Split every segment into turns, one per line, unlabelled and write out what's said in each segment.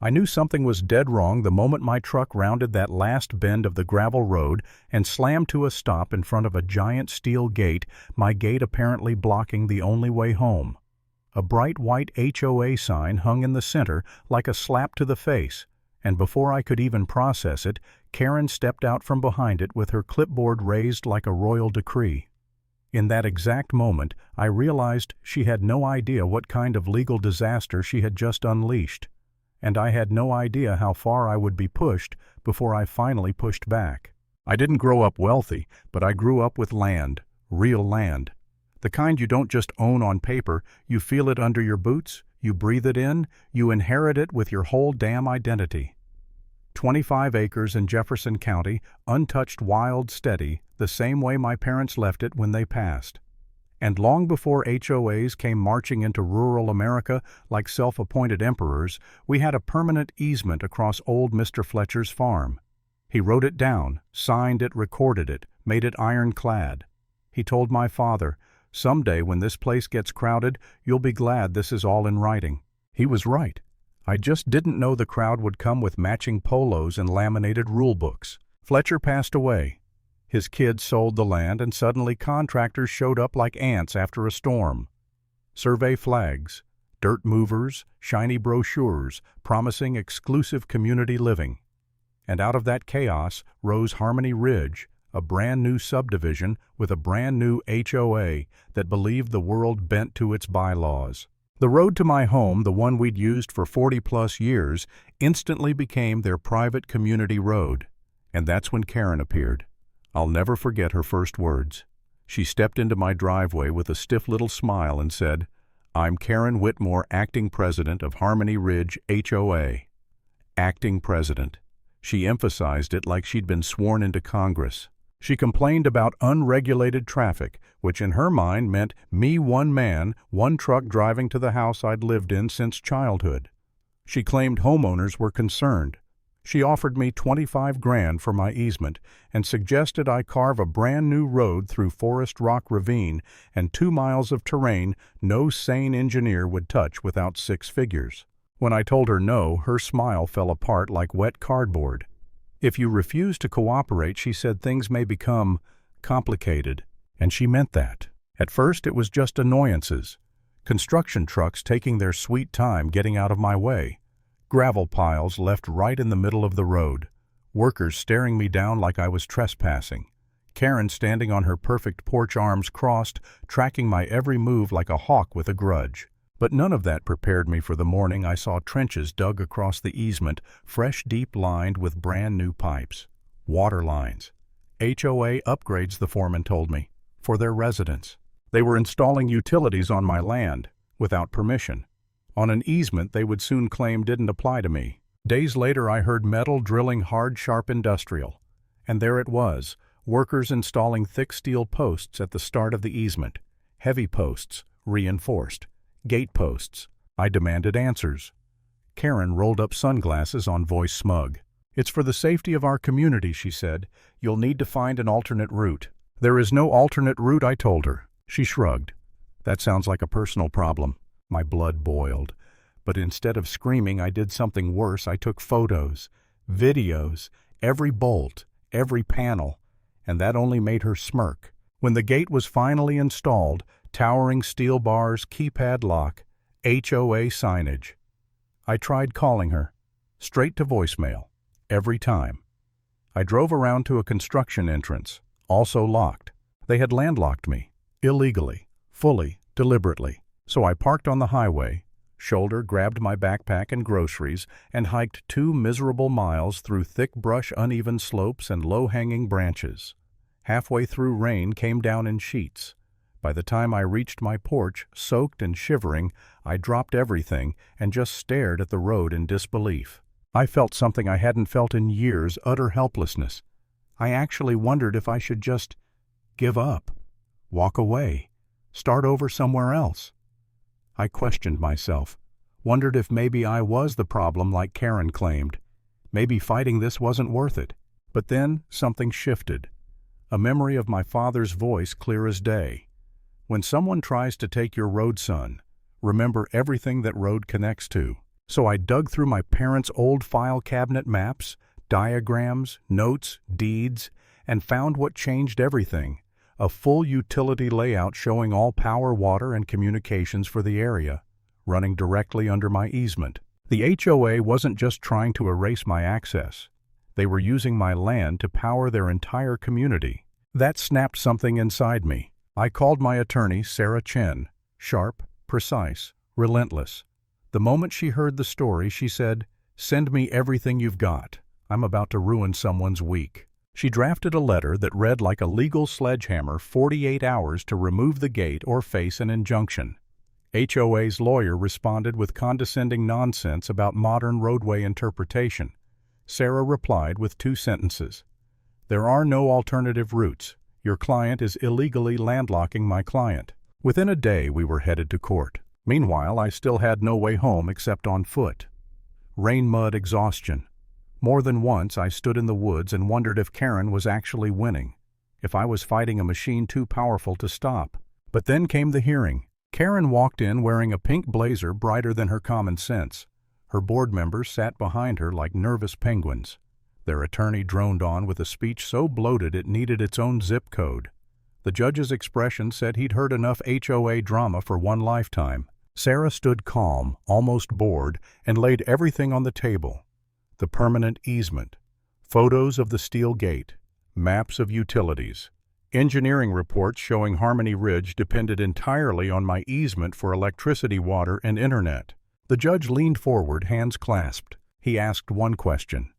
I knew something was dead wrong the moment my truck rounded that last bend of the gravel road and slammed to a stop in front of a giant steel gate, my gate apparently blocking the only way home. A bright white HOA sign hung in the center like a slap to the face, and before I could even process it, Karen stepped out from behind it with her clipboard raised like a royal decree. In that exact moment, I realized she had no idea what kind of legal disaster she had just unleashed, and I had no idea how far I would be pushed before I finally pushed back. I didn't grow up wealthy, but I grew up with land, real land. The kind you don't just own on paper, you feel it under your boots, you breathe it in, you inherit it with your whole damn identity. 25 acres in Jefferson County, untouched, wild, steady, the same way my parents left it when they passed. And long before HOAs came marching into rural America like self-appointed emperors, we had a permanent easement across old Mr. Fletcher's farm. He wrote it down, signed it, recorded it, made it ironclad. He told my father, "Someday when this place gets crowded, you'll be glad this is all in writing." He was right. I just didn't know the crowd would come with matching polos and laminated rule books. Fletcher passed away. His kids sold the land, and suddenly contractors showed up like ants after a storm. Survey flags, dirt movers, shiny brochures promising exclusive community living. And out of that chaos rose Harmony Ridge, a brand new subdivision with a brand new HOA that believed the world bent to its bylaws. The road to my home, the one we'd used for 40-plus years, instantly became their private community road. And that's when Karen appeared. I'll never forget her first words. She stepped into my driveway with a stiff little smile and said, "I'm Karen Whitmore, acting president of Harmony Ridge HOA." Acting president. She emphasized it like she'd been sworn into Congress. She complained about unregulated traffic, which in her mind meant me, one man, one truck driving to the house I'd lived in since childhood. She claimed homeowners were concerned. She offered me $25,000 for my easement and suggested I carve a brand new road through Forest Rock Ravine and 2 miles of terrain no sane engineer would touch without 6 figures. When I told her no, her smile fell apart like wet cardboard. If you refuse to cooperate, she said, things may become complicated, and she meant that. At first, it was just annoyances. Construction trucks taking their sweet time getting out of my way. Gravel piles left right in the middle of the road. Workers staring me down like I was trespassing. Karen standing on her perfect porch, arms crossed, tracking my every move like a hawk with a grudge. But none of that prepared me for the morning I saw trenches dug across the easement, fresh, deep, lined with brand new pipes. Water lines. HOA upgrades, the foreman told me, for their residents. They were installing utilities on my land, without permission. On an easement they would soon claim didn't apply to me. Days later I heard metal drilling hard, sharp industrial. And there it was, workers installing thick steel posts at the start of the easement. Heavy posts, reinforced. Gate posts. I demanded answers. Karen rolled up sunglasses on voice smug. "It's for the safety of our community," she said. "You'll need to find an alternate route." "There is no alternate route," I told her. She shrugged. "That sounds like a personal problem." My blood boiled. But instead of screaming, I did something worse. I took photos, videos, every bolt, every panel, and that only made her smirk. When the gate was finally installed, towering steel bars, keypad lock, HOA signage. I tried calling her, straight to voicemail, every time. I drove around to a construction entrance, also locked. They had landlocked me, illegally, fully, deliberately. So I parked on the highway, grabbed my backpack and groceries, and hiked 2 miserable miles through thick brush, uneven slopes, and low-hanging branches. Halfway through, rain came down in sheets. By the time I reached my porch, soaked and shivering, I dropped everything and just stared at the road in disbelief. I felt something I hadn't felt in years, utter helplessness. I actually wondered if I should just give up, walk away, start over somewhere else. I questioned myself, wondered if maybe I was the problem like Karen claimed. Maybe fighting this wasn't worth it. But then something shifted. A memory of my father's voice clear as day. "When someone tries to take your road, son, remember everything that road connects to." So I dug through my parents' old file cabinet maps, diagrams, notes, deeds, and found what changed everything: a full utility layout showing all power, water, and communications for the area, running directly under my easement. The HOA wasn't just trying to erase my access. They were using my land to power their entire community. That snapped something inside me. I called my attorney, Sarah Chen. Sharp, precise, relentless. The moment she heard the story, she said, "Send me everything you've got. I'm about to ruin someone's week." She drafted a letter that read like a legal sledgehammer: 48 hours to remove the gate or face an injunction. HOA's lawyer responded with condescending nonsense about modern roadway interpretation. Sarah replied with 2 sentences. "There are no alternative routes. Your client is illegally landlocking my client." Within a day, we were headed to court. Meanwhile, I still had no way home except on foot. Rain, mud, exhaustion. More than once, I stood in the woods and wondered if Karen was actually winning, if I was fighting a machine too powerful to stop. But then came the hearing. Karen walked in wearing a pink blazer brighter than her common sense. Her board members sat behind her like nervous penguins. Their attorney droned on with a speech so bloated it needed its own zip code. The judge's expression said he'd heard enough HOA drama for one lifetime. Sarah stood calm, almost bored, and laid everything on the table. The permanent easement, photos of the steel gate, maps of utilities, engineering reports showing Harmony Ridge depended entirely on my easement for electricity, water, and internet. The judge leaned forward, hands clasped. He asked one question: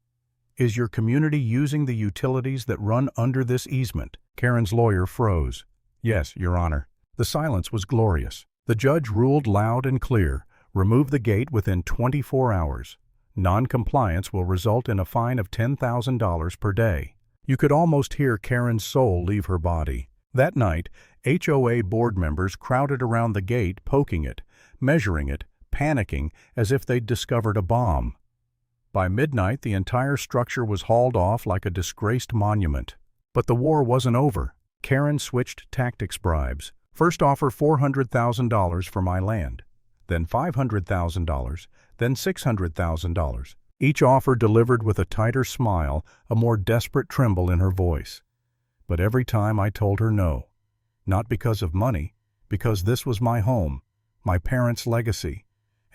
"Is your community using the utilities that run under this easement?" Karen's lawyer froze. "Yes, Your Honor." The silence was glorious. The judge ruled loud and clear: remove the gate within 24 hours. Non-compliance will result in a fine of $10,000 per day. You could almost hear Karen's soul leave her body. That night, HOA board members crowded around the gate, poking it, measuring it, panicking as if they'd discovered a bomb. By midnight, the entire structure was hauled off like a disgraced monument. But the war wasn't over. Karen switched tactics: bribes. First offer $400,000 for my land, then $500,000, then $600,000. Each offer delivered with a tighter smile, a more desperate tremble in her voice. But every time I told her no. Not because of money, because this was my home, my parents' legacy,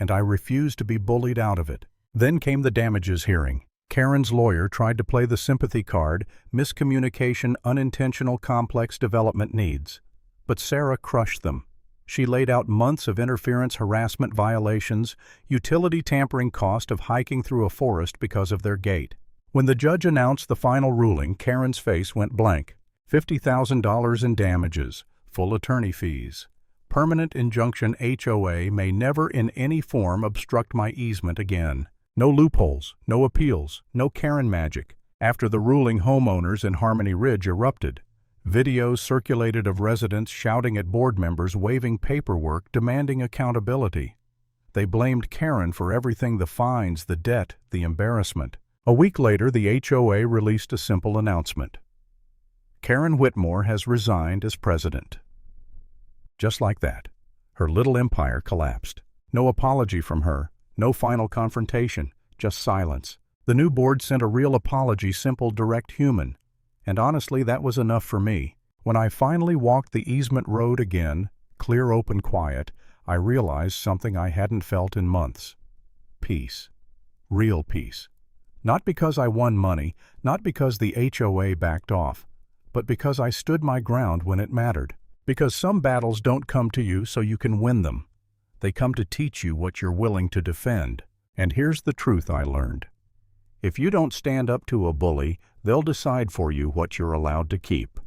and I refused to be bullied out of it. Then came the damages hearing. Karen's lawyer tried to play the sympathy card: miscommunication, unintentional, complex development needs. But Sarah crushed them. She laid out months of interference, harassment violations, utility tampering, cost of hiking through a forest because of their gate. When the judge announced the final ruling, Karen's face went blank. $50,000 in damages, full attorney fees. Permanent injunction: HOA may never in any form obstruct my easement again. No loopholes, no appeals, no Karen magic. After the ruling, homeowners in Harmony Ridge erupted. Videos circulated of residents shouting at board members, waving paperwork, demanding accountability. They blamed Karen for everything: the fines, the debt, the embarrassment. A week later, the HOA released a simple announcement: Karen Whitmore has resigned as president. Just like that, her little empire collapsed. No apology from her, no final confrontation, just silence. The new board sent a real apology: simple, direct, human. And honestly, that was enough for me. When I finally walked the easement road again, clear, open, quiet, I realized something I hadn't felt in months. Peace. Real peace. Not because I won money, not because the HOA backed off, but because I stood my ground when it mattered. Because some battles don't come to you so you can win them. They come to teach you what you're willing to defend. And here's the truth I learned: if you don't stand up to a bully, they'll decide for you what you're allowed to keep.